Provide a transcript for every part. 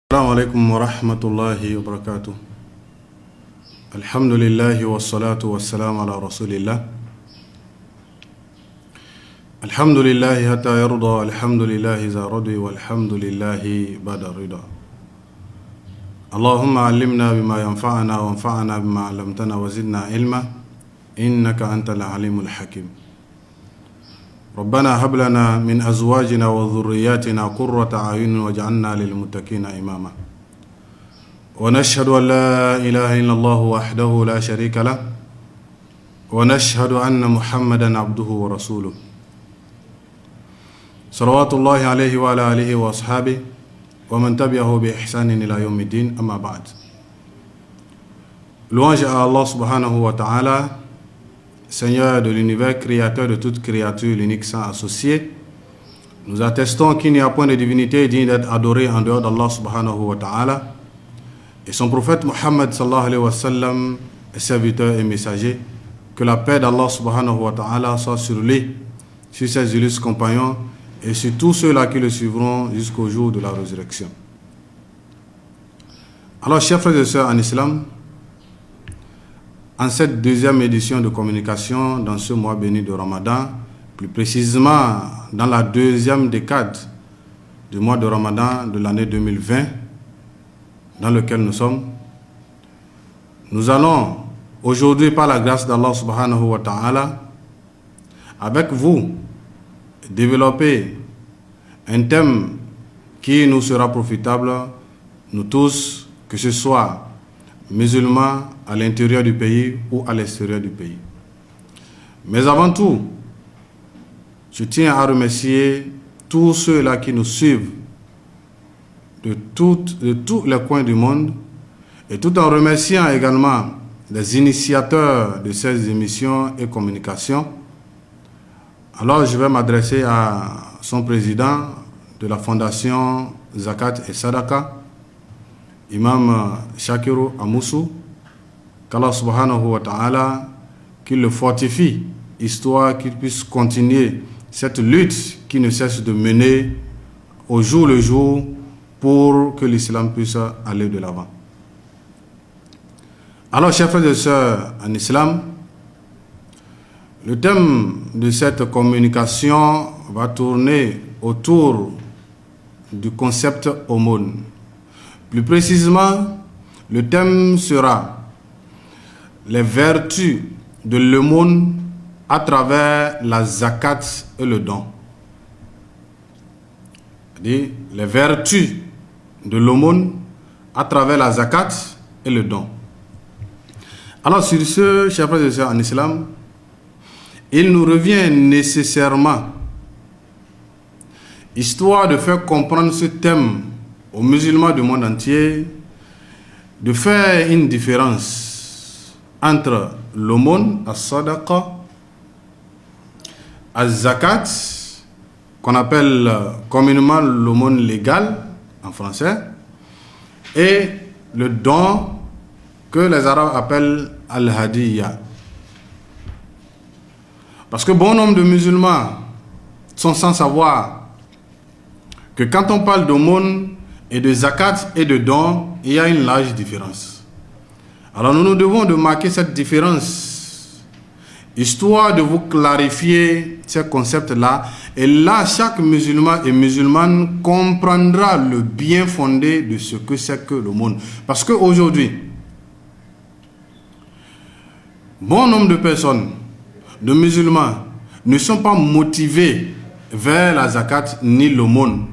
السلام عليكم ورحمة الله وبركاته. الحمد لله والصلاة والسلام على رسول الله. الحمد لله حتى يرضى، الحمد لله إذا رضي، والحمد لله بعد الرضا. اللهم علمنا بما ينفعنا وانفعنا بما علمتنا وزدنا علما إنك أنت العليم الحكيم. ربنا هب لنا من أزواجنا وذرياتنا قرة أعين واجعلنا للمتقين إماما. ونشهد أن لا إله إلا الله وحده لا شريك له، ونشهد أن محمدا عبده ورسوله صلوات الله عليه وعلى آله وأصحابه ومن تبعه بإحسان إلى يوم الدين. أما بعد. Louange à Allah subhanahu wa ta'ala, Seigneur de l'univers, créateur de toute créature, l'unique sans associé. Nous attestons qu'il n'y a point de divinité digne d'être adorée en dehors d'Allah subhanahu wa ta'ala. Et son prophète Muhammad sallallahu alayhi wa sallam est serviteur et messager. Que la paix d'Allah subhanahu wa ta'ala soit sur lui, sur ses illustres compagnons et sur tous ceux-là qui le suivront jusqu'au jour de la résurrection. Alors, chers frères et sœurs en islam, en cette deuxième édition de communication dans ce mois béni de Ramadan, plus précisément dans la deuxième décade du mois de Ramadan de l'année 2020 dans lequel nous sommes, nous allons aujourd'hui, par la grâce d'Allah subhanahu wa ta'ala, avec vous, développer un thème qui nous sera profitable, nous tous, que ce soit musulmans à l'intérieur du pays ou à l'extérieur du pays. Mais avant tout, je tiens à remercier tous ceux-là qui nous suivent de tous les coins du monde, et tout en remerciant également les initiateurs de ces émissions et communications. Alors je vais m'adresser à son président de la fondation Zakat et Sadaka, Imam Shakiru Amoussou, qu'Allah subhanahu wa ta'ala qu'il le fortifie, histoire qu'il puisse continuer cette lutte qui ne cesse de mener au jour le jour pour que l'islam puisse aller de l'avant. Alors, chers frères et sœurs en islam, le thème de cette communication va tourner autour du concept aumône. Plus précisément, le thème sera les vertus de l'aumône à travers la zakat et le don. C'est-à-dire les vertus de l'aumône à travers la zakat et le don. Alors sur ce, chers frères et sœurs en islam, il nous revient nécessairement, histoire de faire comprendre ce thème aux musulmans du monde entier, de faire une différence entre l'aumône, as-sadaqa, az-zakat, qu'on appelle communément l'aumône légale en français, et le don que les Arabes appellent al-hadiyya. Parce que bon nombre de musulmans sont sans savoir que quand on parle d'aumône et de zakat et de don, il y a une large différence. Alors nous devons de marquer cette différence, histoire de vous clarifier ces concepts-là. Et là, chaque musulman et musulmane comprendra le bien fondé de ce que c'est que l'aumône. Parce qu'aujourd'hui, bon nombre de personnes, de musulmans, ne sont pas motivés vers la zakat ni l'aumône.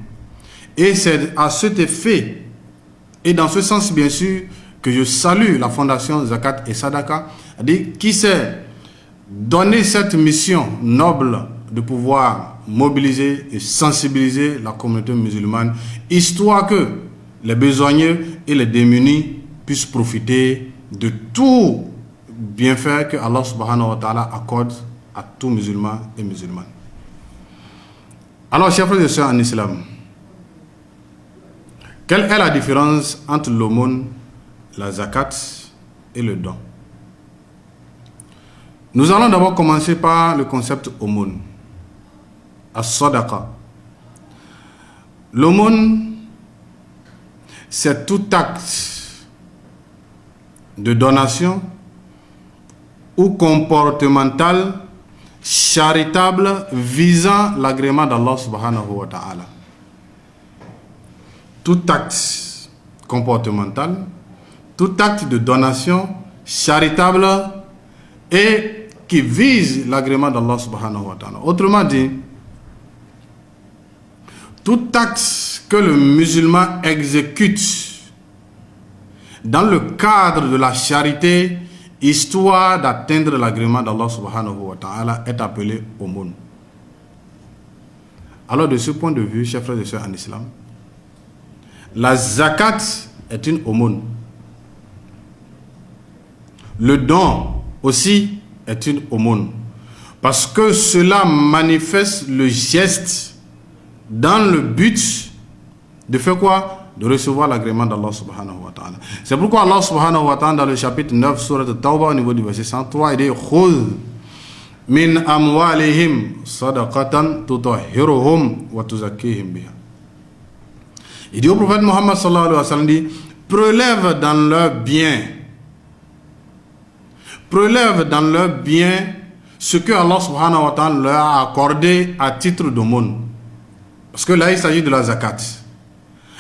Et c'est à cet effet, et dans ce sens bien sûr, que je salue la fondation Zakat et Sadaka, qui s'est donné cette mission noble de pouvoir mobiliser et sensibiliser la communauté musulmane, histoire que les besogneux et les démunis puissent profiter de tout bienfait que Allah subhanahu wa ta'ala accorde à tout musulman et musulmane. Alors, chers frères et sœurs en islam, quelle est la différence entre l'aumône, la zakat et le don? Nous allons d'abord commencer par le concept aumône, as-sadaqa. L'aumône c'est tout acte de donation ou comportemental, charitable, visant l'agrément d'Allah subhanahu wa ta'ala. Tout acte comportemental, tout acte de donation, charitable et qui vise l'agrément d'Allah subhanahu wa ta'ala. Autrement dit, tout acte que le musulman exécute dans le cadre de la charité, histoire d'atteindre l'agrément d'Allah subhanahu wa ta'ala, est appelé aumône. Alors de ce point de vue, chers frères et sœurs en islam, la zakat est une aumône. Le don aussi est une aumône. Parce que cela manifeste le geste dans le but de faire quoi? De recevoir l'agrément d'Allah subhanahu wa ta'ala. C'est pourquoi Allah subhanahu wa ta'ala dans le chapitre 9 surat Tawbah au niveau du verset 103, il dit khudh min amwalihim sadaqatan tutahhiruhum wa tuzakkihim biha. Il dit au prophète Muhammad sallallahu alayhi wa sallam, dit, prélève dans leurs biens ce que Allah subhanahu wa ta'ala leur a accordé à titre d'aumône. Parce que là il s'agit de la zakat.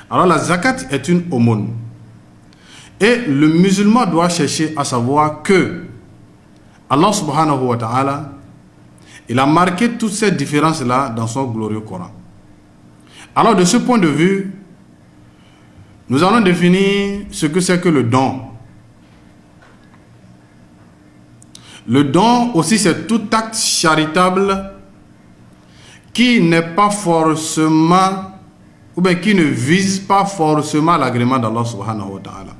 Alors la zakat est une aumône. Et le musulman doit chercher à savoir que Allah subhanahu wa ta'ala, il a marqué toutes ces différences-là dans son glorieux Coran. Alors de ce point de vue, nous allons définir ce que c'est que le don. Le don aussi, c'est tout acte charitable qui n'est pas forcément, ou bien qui ne vise pas forcément l'agrément d'Allah subhanahu wa ta'ala.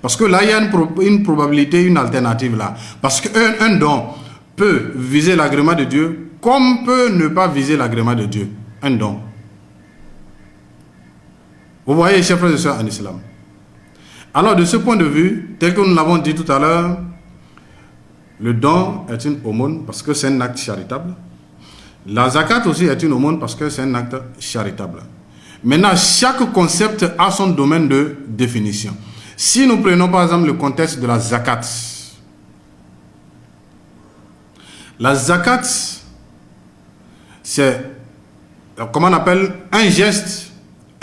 Parce que là, il y a une probabilité, une alternative là. Parce qu'un don peut viser l'agrément de Dieu, comme peut ne pas viser l'agrément de Dieu. Un don. Vous voyez, chers frères et sœurs en islam. Alors, de ce point de vue, tel que nous l'avons dit tout à l'heure, le don est une aumône parce que c'est un acte charitable. La zakat aussi est une aumône parce que c'est un acte charitable. Maintenant, chaque concept a son domaine de définition. Si nous prenons par exemple le contexte de la zakat, c'est, comment on appelle, un geste,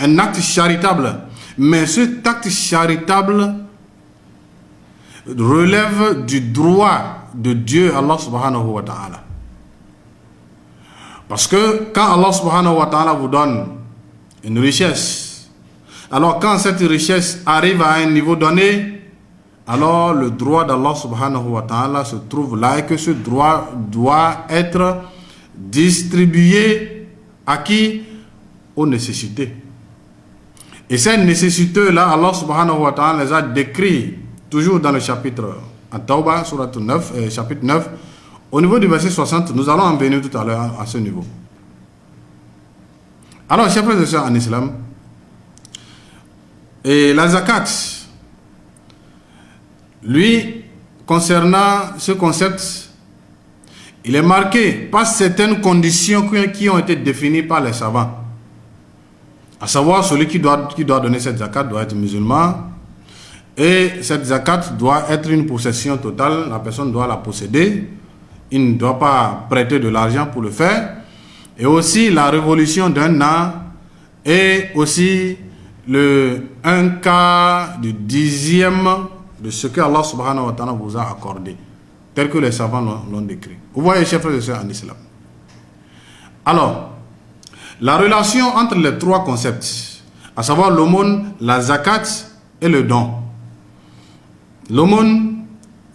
un acte charitable. Mais cet acte charitable relève du droit de Dieu, Allah subhanahu wa ta'ala. Parce que quand Allah subhanahu wa ta'ala vous donne une richesse, alors quand cette richesse arrive à un niveau donné, alors le droit d'Allah subhanahu wa ta'ala se trouve là et que ce droit doit être distribué à qui? Aux nécessités. Et ces nécessiteux-là, Allah subhanahu wa ta'ala les a décrits toujours dans le chapitre At-Tawbah, surat 9, chapitre 9, au niveau du verset 60, nous allons en venir tout à l'heure à ce niveau. Alors, chers frères et sœurs en islam, et la zakat, lui, concernant ce concept, il est marqué par certaines conditions qui ont été définies par les savants. À savoir, celui qui doit donner cette zakat doit être musulman, et cette zakat doit être une possession totale, la personne doit la posséder, il ne doit pas prêter de l'argent pour le faire, et aussi la révolution d'un an, et aussi un quart du dixième de ce que Allah subhanahu wa ta'ala vous a accordé, tel que les savants l'ont décrit. Vous voyez, chers frères et sœurs en islam. Alors, la relation entre les trois concepts, à savoir l'aumône, la zakat et le don. L'aumône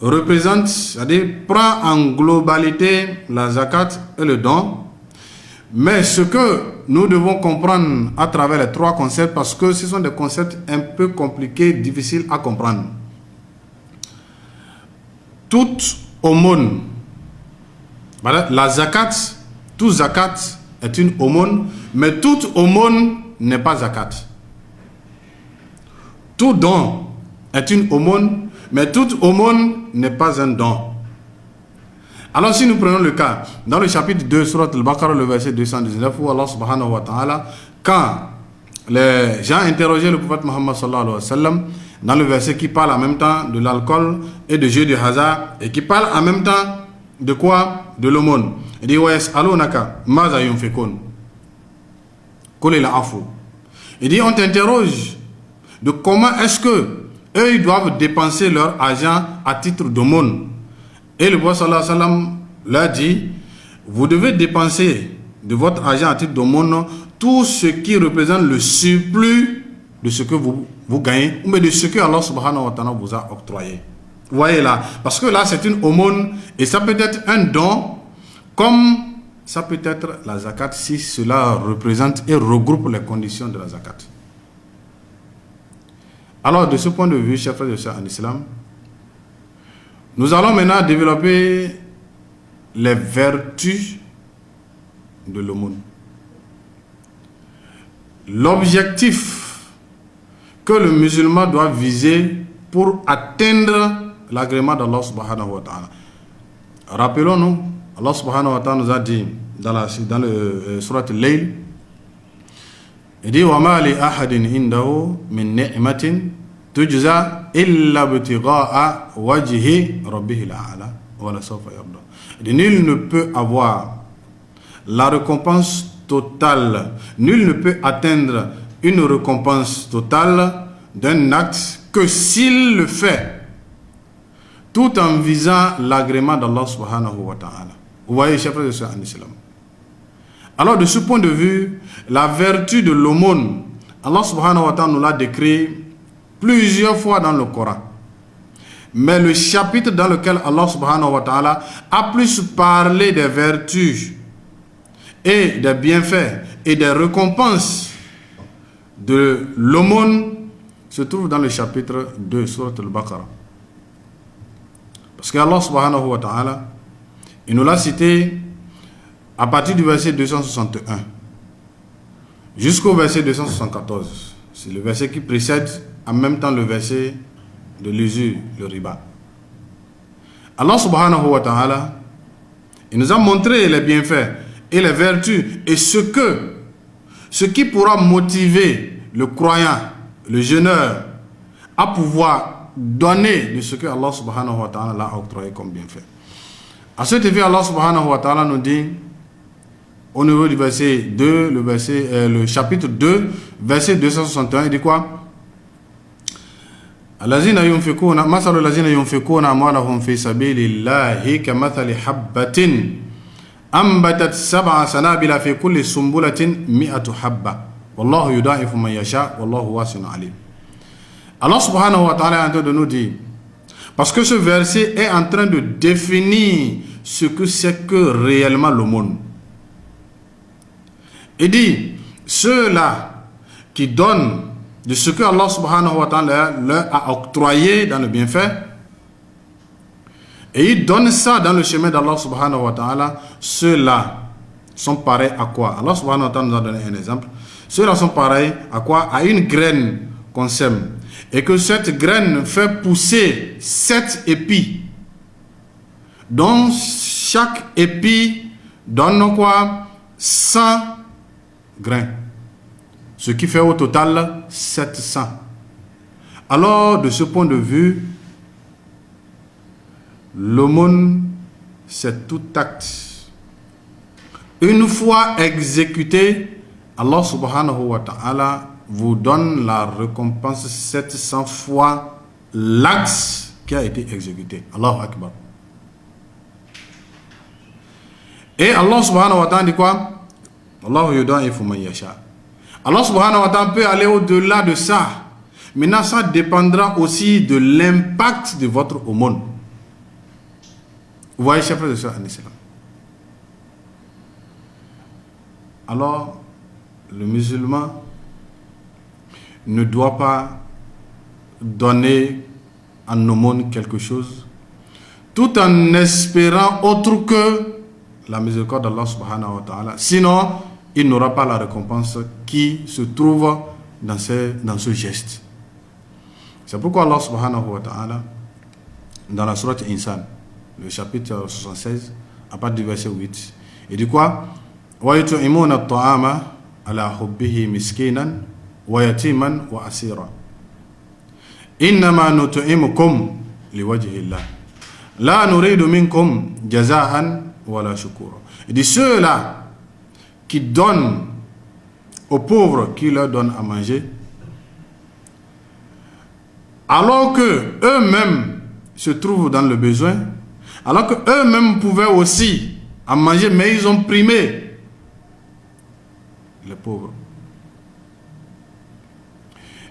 représente, c'est-à-dire prend en globalité la zakat et le don. Mais ce que nous devons comprendre à travers les trois concepts, parce que ce sont des concepts un peu compliqués, difficiles à comprendre. Toute aumône, la zakat, tout zakat est une aumône, mais toute aumône n'est pas zakat. Tout don est une aumône, mais toute aumône n'est pas un don. Alors si nous prenons le cas, dans le chapitre 2, surat al-Baqarah, le verset 219, où Allah subhanahu wa ta'ala, quand les gens interrogeaient le prophète Muhammad sallallahu alayhi wa sallam dans le verset qui parle en même temps de l'alcool et de jeux de hasard et qui parle en même temps de quoi? De l'aumône. Il dit il dit, on t'interroge de comment est-ce que eux ils doivent dépenser leur argent à titre d'aumône. Et le prophète sallallahu alayhi wa sallam leur dit, vous devez dépenser de votre argent à titre d'aumône tout ce qui représente le surplus de ce que vous gagnez, ou de ce que Allah subhanahu wa ta'ala vous a octroyé. Vous voyez là, parce que là c'est une aumône et ça peut être un don, comme ça peut être la zakat si cela représente et regroupe les conditions de la zakat. Alors de ce point de vue, chers frères et sœurs en islam, nous allons maintenant développer les vertus de l'aumône. L'objectif que le musulman doit viser pour atteindre l'agrément d'Allah subhanahu wa ta'ala. Rappelons-nous, Allah subhanahu wa ta'ala nous a dit dans le surat Al-Layl, il dit وَمَا لِأَحَدٍ إِنْدَهُ مِنْ نِعْمَةٍ تُجْزَى إِلَّا ابْتِغَاءَ وَجْهِ رَبِّهِ الْأَعْلَى وَلَسَوْفَ يَرْضَى. Nul ne peut avoir la récompense totale, nul ne peut atteindre une récompense totale d'un acte que s'il le fait tout en visant l'agrément d'Allah subhanahu wa ta'ala. Vous voyez, chers frères et sœurs en islam. Alors de ce point de vue, la vertu de l'aumône, Allah subhanahu wa ta'ala nous l'a décrit plusieurs fois dans le Coran. Mais le chapitre dans lequel Allah subhanahu wa ta'ala a plus parlé des vertus et des bienfaits et des récompenses de l'aumône se trouve dans le chapitre 2, surat Al-Baqarah. Parce que Allah subhanahu wa ta'ala, il nous l'a cité à partir du verset 261 jusqu'au verset 274. C'est le verset qui précède en même temps le verset de l'usure, le riba. Allah subhanahu wa ta'ala, il nous a montré les bienfaits et les vertus et ce qui pourra motiver le croyant, le jeûneur, à pouvoir donner de ce que Allah subhanahu wa ta'ala l'a octroyé comme bienfait. À cet effet, Allah subhanahu wa ta'ala nous dit au niveau du verset 2, le chapitre 2, verset 261, il dit quoi? الذين ينفقون مثل الذين ينفقون أموالهم في سبيل الله كمثل حبة أنبتت 7 سنابل في كل سنبلة 100 حبة والله يضاعف من يشاء والله واسع عليم. Allah subhanahu wa ta'ala est en train de nous dire, parce que ce verset est en train de définir ce que c'est que réellement l'aumône. Il dit, ceux-là qui donnent de ce que Allah subhanahu wa ta'ala leur a octroyé dans le bienfait, et ils donnent ça dans le chemin d'Allah subhanahu wa ta'ala, ceux-là sont pareils à quoi? Allah subhanahu wa ta'ala nous a donné un exemple. Ceux-là sont pareils à quoi? À une graine qu'on sème. Et que cette graine fait pousser 7 épis, dont chaque épi donne quoi? 100 grains. Ce qui fait au total 700. Alors, de ce point de vue, l'aumône, c'est tout acte. Une fois exécuté, Allah subhanahu wa ta'ala vous donne la récompense 700 fois l'acte qui a été exécuté. Allahu Akbar. Et Allah subhanahu wa ta'ala dit quoi? Allahu yudaifu man yasha. Allah subhanahu wa ta'ala peut aller au-delà de ça. Maintenant, ça dépendra aussi de l'impact de votre aumône. Vous voyez, chers frères et sœurs en islam. Alors, le musulman ne doit pas donner en aumône quelque chose tout en espérant autre que la miséricorde d'Allah subhanahu wa ta'ala. Sinon, il n'aura pas la récompense qui se trouve dans ce geste. C'est pourquoi Allah subhanahu wa ta'ala, dans la sourate Insan, le chapitre 76, à partir du verset 8, il dit quoi? وَيُطْعِمُونَ الطَّعَامَ عَلَى حُبِّهِ مِسْكِينًا ويتيما وأسيرا إنما نطعمكم لوجه الله لا نريد منكم جزاء ولا شكورا. Il dit ceux-là qui donnent aux pauvres, qui leur donnent à manger, alors que eux-mêmes se trouvent dans le besoin, alors que eux-mêmes pouvaient aussi en manger, mais ils ont primé les pauvres.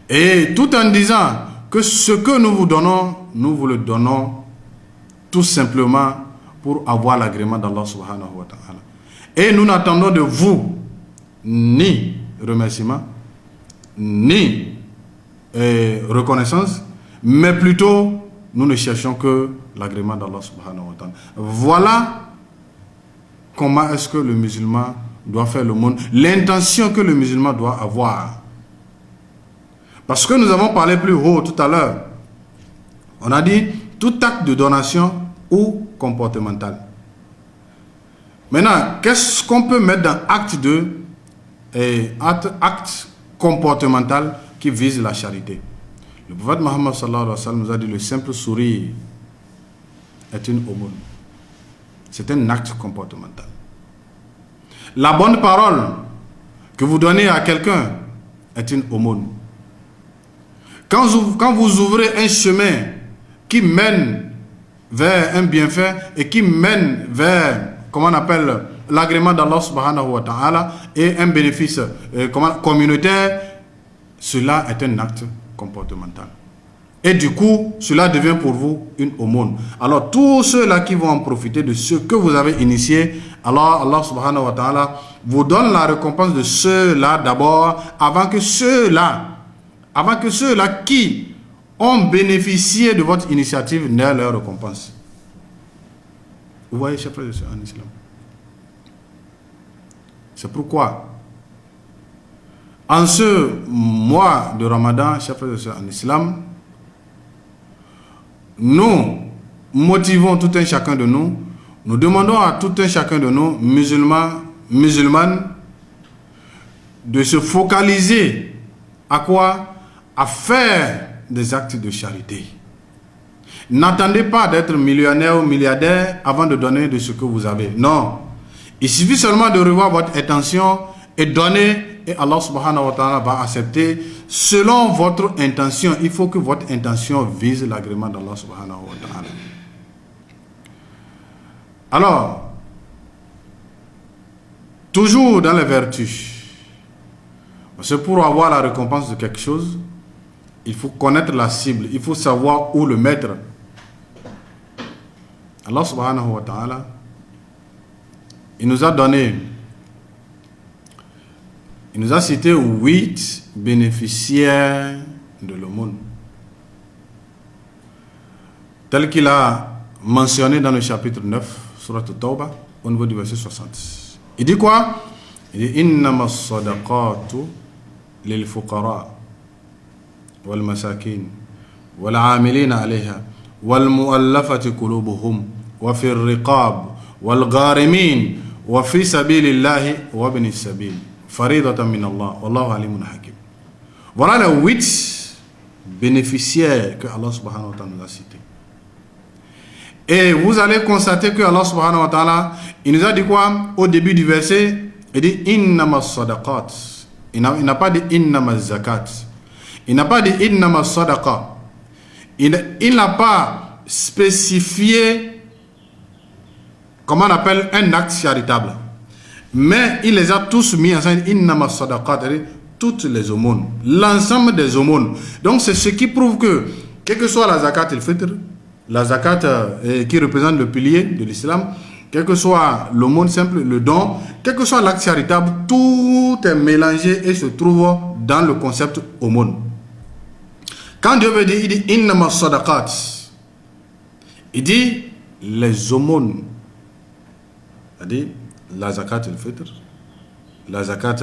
Et tout en disant que ce que nous vous donnons, nous vous le donnons tout simplement pour avoir l'agrément d'Allah subhanahu wa ta'ala. Et nous n'attendons de vous ni remerciement, ni reconnaissance, mais plutôt nous ne cherchons que l'agrément d'Allah subhanahu wa ta'ala. Voilà comment est-ce que le musulman doit faire le monde, l'intention que le musulman doit avoir. Parce que nous avons parlé plus haut tout à l'heure. On a dit tout acte de donation ou comportemental. Maintenant, qu'est-ce qu'on peut mettre dans acte comportemental qui vise la charité? Le prophète Mohammed sallallahu alayhi wa sallam nous a dit le simple sourire est une aumône. C'est un acte comportemental. La bonne parole que vous donnez à quelqu'un est une aumône. Quand vous ouvrez un chemin qui mène vers un bienfait et qui mène vers, comment on appelle, l'agrément d'Allah subhanahu wa ta'ala et un bénéfice communautaire, cela est un acte comportemental. Et du coup, cela devient pour vous une aumône. Alors, tous ceux-là qui vont en profiter de ce que vous avez initié, alors Allah subhanahu wa ta'ala vous donne la récompense de ceux-là d'abord, avant que ceux-là qui ont bénéficié de votre initiative n'aient leur récompense. Vous voyez, chers frères et sœurs en islam. C'est pourquoi, en ce mois de Ramadan, chers frères et sœurs en islam, nous motivons tout un chacun de nous, nous demandons à tout un chacun de nous, musulmanes, de se focaliser à quoi? À faire des actes de charité. N'attendez pas d'être millionnaire ou milliardaire avant de donner de ce que vous avez. Non. Il suffit seulement de revoir votre intention et donner, et Allah subhanahu wa ta'ala va accepter selon votre intention. Il faut que votre intention vise l'agrément d'Allah subhanahu wa ta'ala. Alors, toujours dans les vertus, c'est pour avoir la récompense de quelque chose, il faut connaître la cible, il faut savoir où le mettre. Allah subhanahu wa ta'ala, il nous a cité 8 bénéficiaires de l'aumône, tel qu'il a mentionné dans le chapitre 9, surat At-Tawbah, au niveau du verset 60. Il dit quoi? Il dit innama as-sadaqatu lil fuqara wal masakin wal amilina alayha wal mu'allafati qulubuhum wa fi ar-riqab wal gharimin wa fi sabilillahi wa ibn as-sabil faridatan min Allah wallahu alimun hakim. Voilà les 8 bénéficiaires que Allah subhanahu wa ta'ala nous a cités. Et vous allez constater que Allah subhanahu wa ta'ala, il nous a dit quoi au début du verset? Il dit innama sadaqat. Il n'a pas dit innama zakat. Il n'a pas dit innama sadaqa. Il n'a pas spécifié, comment on appelle, un acte charitable. Mais il les a tous mis ensemble. Innama sadaqat, toutes les aumônes, l'ensemble des aumônes. Donc c'est ce qui prouve que, quelle que soit la zakat et le fitr, la zakat qui représente le pilier de l'islam, quel que soit l'aumône simple, le don, quel que soit l'acte charitable, tout est mélangé et se trouve dans le concept aumône. Quand Dieu veut dire, il dit innama sadaqat, il dit les aumônes, c'est-à-dire la zakat et le fitr, la zakat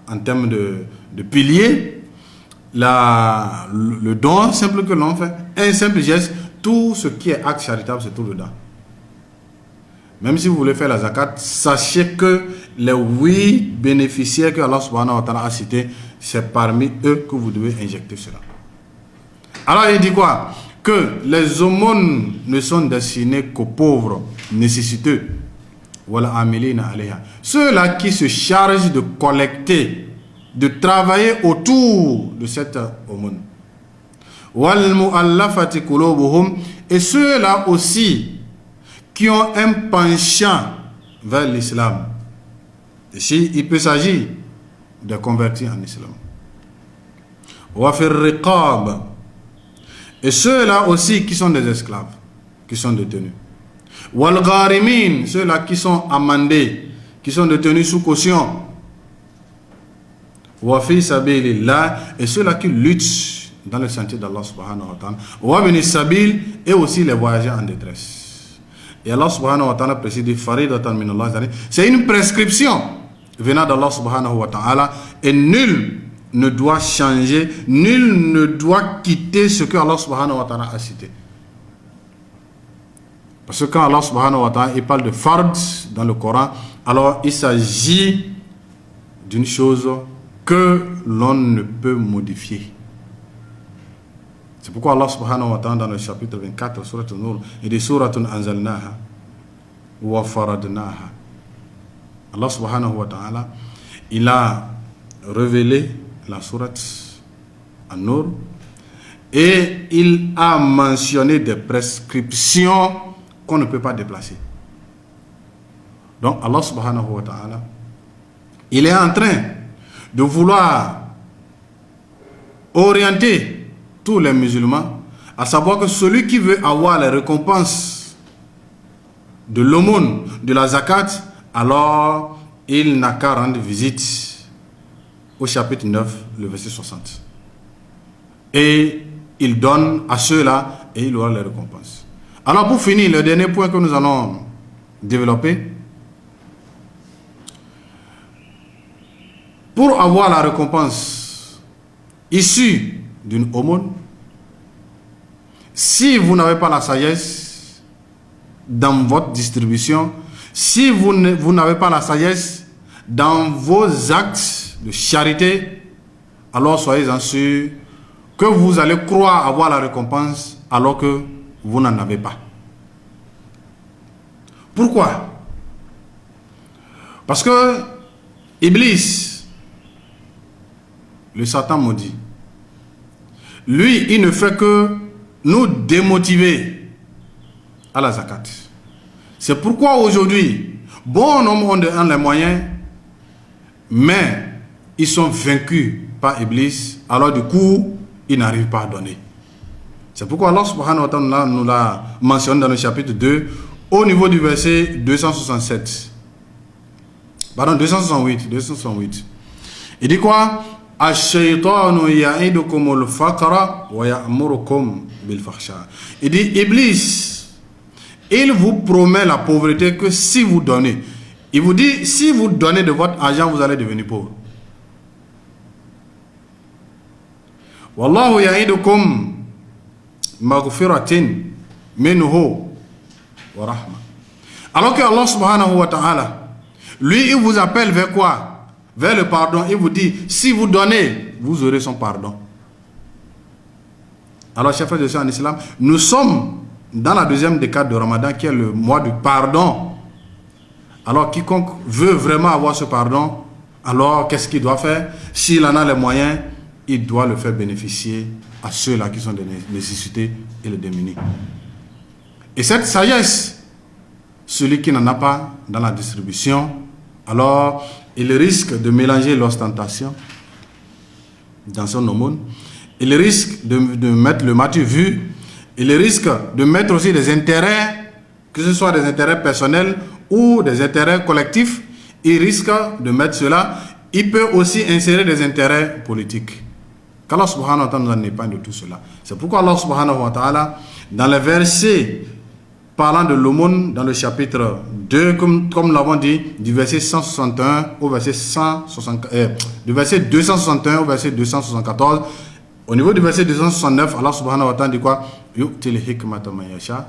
en termes de pilier, le don simple que l'on fait, un simple geste, tout ce qui est acte charitable se trouve dedans. Même si vous voulez faire la zakat, sachez que les 8 bénéficiaires que Allah subhanahu wa ta'ala a cités, c'est parmi eux que vous devez injecter cela. Alors il dit quoi? Que les aumônes ne sont destinées qu'aux pauvres, nécessiteux. Voilà, ceux-là qui se chargent de collecter, de travailler autour de cette aumône. Et ceux-là aussi qui ont un penchant vers l'islam. Ici, il peut s'agir de convertir en islam. Et ceux-là aussi qui sont des esclaves, qui sont détenus. Ceux-là qui sont amendés, qui sont détenus sous caution. Et ceux-là qui luttent dans le sentier d'Allah subhanahu wa ta'ala. Et aussi les voyageurs en détresse. Et Allah subhanahu wa ta'ala précise, c'est une prescription venant d'Allah subhanahu wa ta'ala, et nul ne doit changer, nul ne doit quitter ce que Allah subhanahu wa ta'ala a cité. Parce que quand Allah subhanahu wa ta'ala il parle de fard dans le Coran, alors il s'agit d'une chose que l'on ne peut modifier. C'est pourquoi Allah subhanahu wa ta'ala dans le chapitre 24 surat An-Nur, il dit suratun anzalnaha wa faradnaha. Allah subhanahu wa ta'ala il a révélé la sourate An-Nur et il a mentionné des prescriptions qu'on ne peut pas déplacer. Donc Allah subhanahu wa ta'ala il est en train de vouloir orienter tous les musulmans, à savoir que celui qui veut avoir les récompenses de l'aumône, de la zakat, alors il n'a qu'à rendre visite au chapitre 9, le verset 60. Et il donne à ceux-là et il aura les récompenses. Alors pour finir, le dernier point que nous allons développer, pour avoir la récompense issue d'une aumône, si vous n'avez pas la sagesse dans votre distribution, si vous n'avez pas la sagesse dans vos actes de charité, alors soyez-en sûrs que vous allez croire avoir la récompense alors que vous n'en avez pas. Pourquoi? Parce que Iblis, le Satan maudit, lui, il ne fait que nous démotiver à la zakat. C'est pourquoi aujourd'hui, bon nombre ont les moyens, mais ils sont vaincus par Iblis, alors du coup, ils n'arrivent pas à donner. C'est pourquoi Allah subhanahu wa ta'ala nous l'a mentionné dans le chapitre 2, au niveau du verset 267. Pardon, 268. Il dit quoi? Il dit, Iblis, il vous promet la pauvreté que si vous donnez. Il vous dit, si vous donnez de votre argent, vous allez devenir pauvre. Wallahu ya'idukum maghfiratin minhu wa rahma. Alors que Allah subhanahu wa ta'ala, lui, il vous appelle vers quoi? Vers le pardon. Il vous dit, si vous donnez, vous aurez son pardon. Alors, chers frères et sœurs en islam, nous sommes dans la deuxième décade de Ramadan, qui est le mois du pardon. Alors, quiconque veut vraiment avoir ce pardon, alors qu'est-ce qu'il doit faire? S'il en a les moyens, il doit le faire bénéficier à ceux-là qui sont des nécessités et les démunis. Et cette sagesse, celui qui n'en a pas dans la distribution, alors il risque de mélanger l'ostentation dans son aumône, il risque de mettre le matu vu, il risque de mettre aussi des intérêts, que ce soit des intérêts personnels ou des intérêts collectifs, il risque de mettre cela. Il peut aussi insérer des intérêts politiques. Qu'Allah subhanahu wa ta'ala nous en épargne de tout cela. C'est pourquoi Allah subhanahu wa ta'ala, dans les versets parlant de l'aumône, dans le chapitre 2, comme nous l'avons dit, du verset 161 au verset 160, du verset 261 au verset 274, au niveau du verset 269, Allah subhanahu wa ta'ala dit quoi? Yu'til hikmata man yasha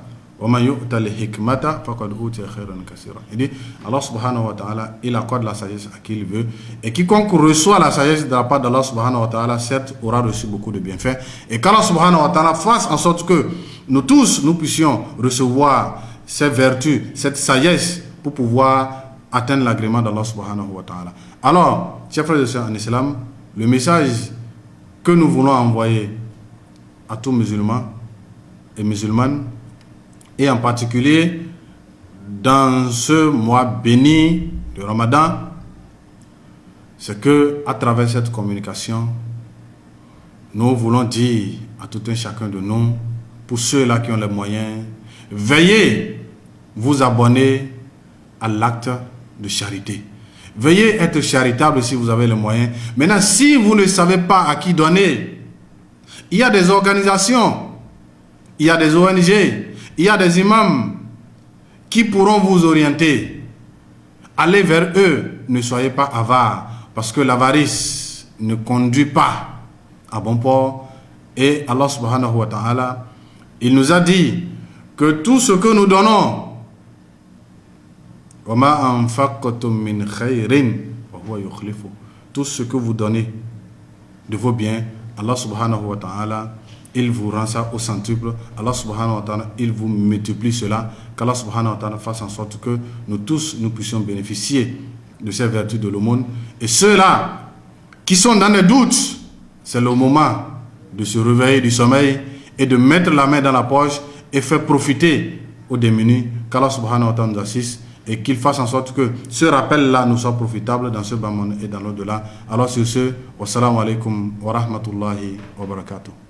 Il dit, Allah subhanahu wa ta'ala, il accorde la sagesse à qui il veut. Et quiconque reçoit la sagesse de la part d'Allah subhanahu wa ta'ala, certes, aura reçu beaucoup de bienfaits. Et qu'Allah subhanahu wa ta'ala fasse en sorte que nous tous, nous puissions recevoir ces vertus, cette sagesse, pour pouvoir atteindre l'agrément d'Allah subhanahu wa ta'ala. Alors, chers frères et sœurs en islam, le message que nous voulons envoyer à tous musulmans et musulmanes, et en particulier dans ce mois béni de Ramadan, c'est que à travers cette communication, nous voulons dire à tout un chacun de nous, pour ceux-là qui ont les moyens, veuillez vous abonner à l'acte de charité. Veuillez être charitable si vous avez les moyens. Maintenant, si vous ne savez pas à qui donner, il y a des organisations, il y a des ONG, il y a des imams qui pourront vous orienter. Allez vers eux, ne soyez pas avares, parce que l'avarice ne conduit pas à bon port. Et Allah subhanahu wa ta'ala, il nous a dit que tout ce que nous donnons, tout ce que vous donnez de vos biens, Allah subhanahu wa ta'ala, il vous rend ça au centuple. Allah subhanahu wa ta'ala, il vous multiplie cela. Qu'Allah subhanahu wa ta'ala fasse en sorte que nous tous, nous puissions bénéficier de ces vertus de l'aumône. Et ceux-là qui sont dans les doutes, c'est le moment de se réveiller du sommeil et de mettre la main dans la poche et faire profiter aux démunis. Qu'Allah subhanahu wa ta'ala nous assiste et qu'il fasse en sorte que ce rappel-là nous soit profitable dans ce bas monde et dans l'au-delà. Alors sur ce, wassalamu alaikum wa rahmatullahi wa barakatuh.